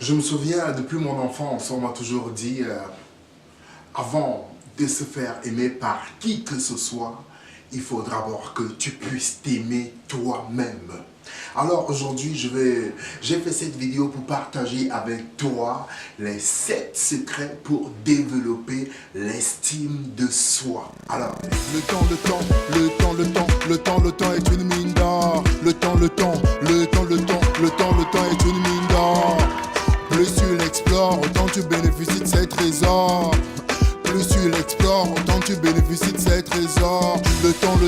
Je me souviens, depuis mon enfance, on m'a toujours dit, avant de se faire aimer par qui que ce soit, il faudra d'abord que tu puisses t'aimer toi-même. Alors aujourd'hui, j'ai fait cette vidéo pour partager avec toi les 7 secrets pour développer l'estime de soi. Alors, le temps est une mine d'or. Le temps est une mine d'or. Plus tu l'explores, autant tu bénéficies de ces trésors. Plus tu l'explores, autant tu bénéficies de ces trésors. Le temps.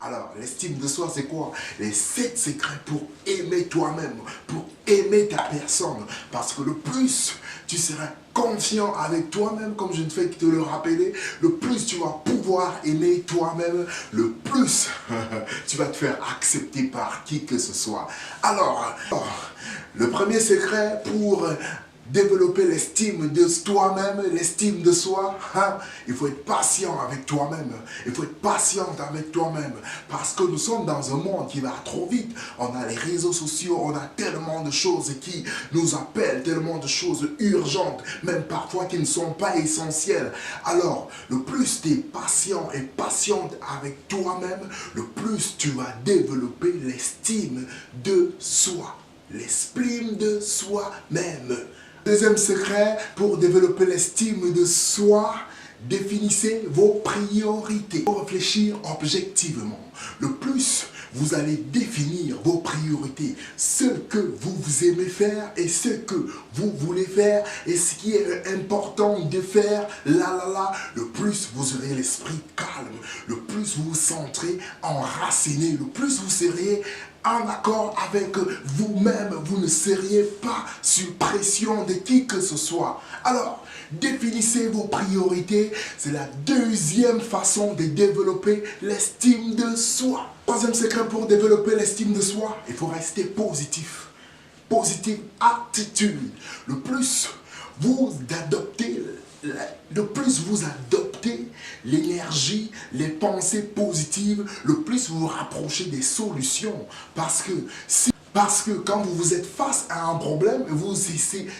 Alors, l'estime de soi, c'est quoi? Les 7 secrets pour aimer toi-même, pour aimer ta personne. Parce que le plus tu seras confiant avec toi-même, comme je ne fais que te le rappeler, le plus tu vas pouvoir aimer toi-même, le plus tu vas te faire accepter par qui que ce soit. Alors, le premier secret pour développer l'estime de toi-même, l'estime de soi, il faut être patient avec toi-même. Il faut être patiente avec toi-même. Parce que nous sommes dans un monde qui va trop vite. On a les réseaux sociaux, on a tellement de choses qui nous appellent, tellement de choses urgentes, même parfois qui ne sont pas essentielles. Alors, le plus tu es patient et patiente avec toi-même, le plus tu vas développer l'estime de soi. L'estime de soi-même. Deuxième secret pour développer l'estime de soi, définissez vos priorités. Pour réfléchir objectivement, le plus vous allez définir vos priorités, ce que vous aimez faire et ce que vous voulez faire et ce qui est important de faire, le plus vous aurez l'esprit calme, le plus vous vous centrez enraciné, le plus vous serez en accord avec vous-même, vous ne seriez pas sous pression de qui que ce soit. Alors, définissez vos priorités, c'est la deuxième façon de développer l'estime de soi. Troisième secret pour développer l'estime de soi, il faut rester positif. Positive attitude. Le plus vous adoptez l'énergie, les pensées positives, le plus vous vous rapprochez des solutions. Parce que quand vous êtes face à un problème,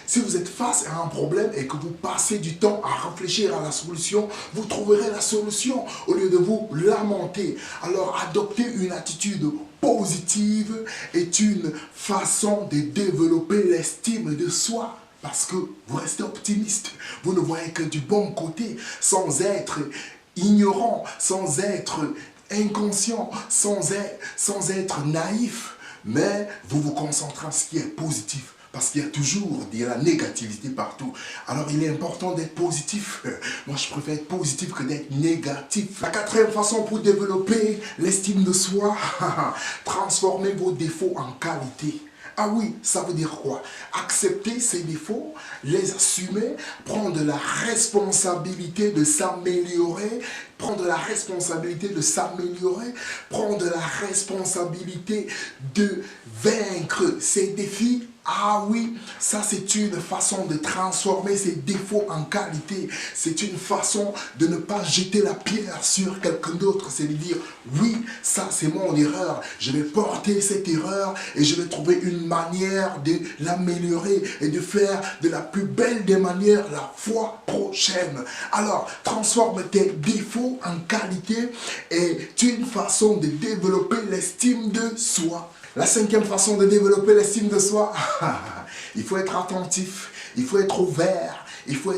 si vous êtes face à un problème et que vous passez du temps à réfléchir à la solution, vous trouverez la solution au lieu de vous lamenter. Alors adopter une attitude positive est une façon de développer l'estime de soi. Parce que vous restez optimiste, vous ne voyez que du bon côté, sans être ignorant, sans être inconscient, sans être naïf. Mais vous vous concentrez sur ce qui est positif. Parce qu'il y a toujours de la négativité partout. Alors il est important d'être positif. Moi je préfère être positif que d'être négatif. La quatrième façon pour développer l'estime de soi, transformez vos défauts en qualité. Ah oui, ça veut dire quoi? Accepter ses défauts, les assumer, prendre la responsabilité de s'améliorer, prendre la responsabilité de s'améliorer, prendre la responsabilité de vaincre ses défis. Ah oui, ça c'est une façon de transformer ses défauts en qualité. C'est une façon de ne pas jeter la pierre sur quelqu'un d'autre. C'est de dire, oui, ça c'est mon erreur. Je vais porter cette erreur et je vais trouver une manière de l'améliorer et de faire de la plus belle des manières la fois prochaine. Alors, transforme tes défauts en qualité est une façon de développer l'estime de soi. La cinquième façon de développer l'estime de soi, il faut être attentif, il faut être ouvert, il faut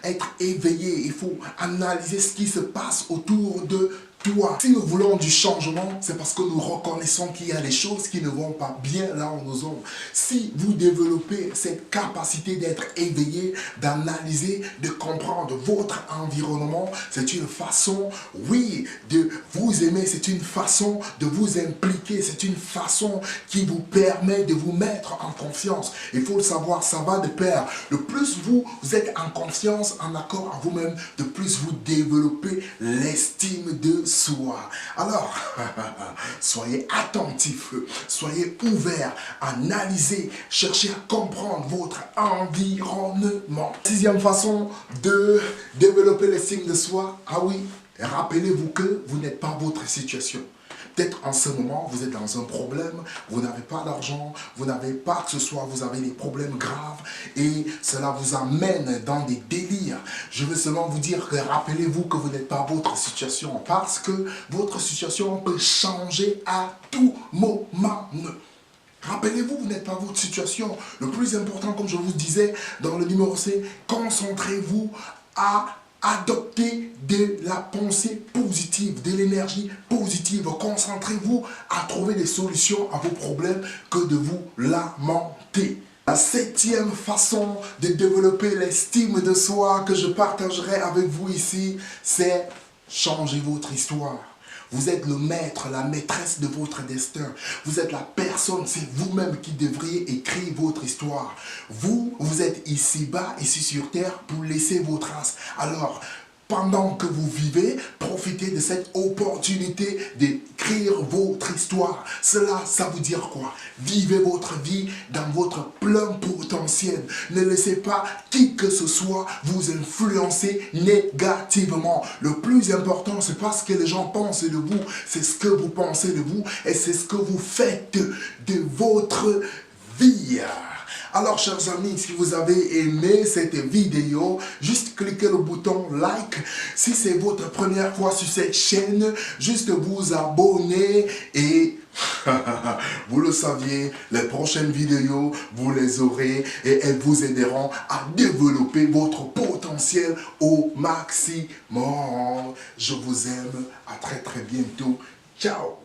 être éveillé, il faut analyser ce qui se passe autour de toi. Si nous voulons du changement, c'est parce que nous reconnaissons qu'il y a des choses qui ne vont pas bien là où nous sommes. Si vous développez cette capacité d'être éveillé, d'analyser, de comprendre votre environnement, c'est une façon, oui, de vous aimer, c'est une façon de vous impliquer, c'est une façon qui vous permet de vous mettre en confiance. Il faut le savoir, ça va de pair. Le plus vous êtes en confiance, en accord à vous-même, de plus vous développez l'estime de soi. Alors, soyez attentifs, soyez ouverts, analysez, cherchez à comprendre votre environnement. Sixième façon de développer l'estime de soi, ah oui, rappelez-vous que vous n'êtes pas votre situation. peut-être en ce moment, vous êtes dans un problème, vous n'avez pas d'argent, vous n'avez pas que ce soit, vous avez des problèmes graves et cela vous amène dans des délires. Je veux seulement vous dire que rappelez-vous que vous n'êtes pas votre situation parce que votre situation peut changer à tout moment. Rappelez-vous, vous n'êtes pas votre situation. Le plus important, comme je vous disais dans le numéro C, concentrez-vous à adopter de la pensée positive, de l'énergie positive. Concentrez-vous à trouver des solutions à vos problèmes que de vous lamenter. La 7e façon de développer l'estime de soi que je partagerai avec vous ici, c'est changer votre histoire. Vous êtes le maître, la maîtresse de votre destin. Vous êtes la personne, c'est vous-même qui devriez écrire votre histoire. Vous êtes ici-bas, ici sur Terre, pour laisser vos traces. Alors, pendant que vous vivez, profitez de cette opportunité d'écrire votre histoire. Cela, ça veut dire quoi? Vivez votre vie dans votre plein potentiel. Ne laissez pas qui que ce soit vous influencer négativement. Le plus important, c'est pas ce que les gens pensent de vous, c'est ce que vous pensez de vous et c'est ce que vous faites de votre vie. Alors chers amis, si vous avez aimé cette vidéo, juste cliquez le bouton like. Si c'est votre première fois sur cette chaîne, juste vous abonner et vous le saviez, les prochaines vidéos, vous les aurez et elles vous aideront à développer votre potentiel au maximum. Je vous aime, à très bientôt. Ciao!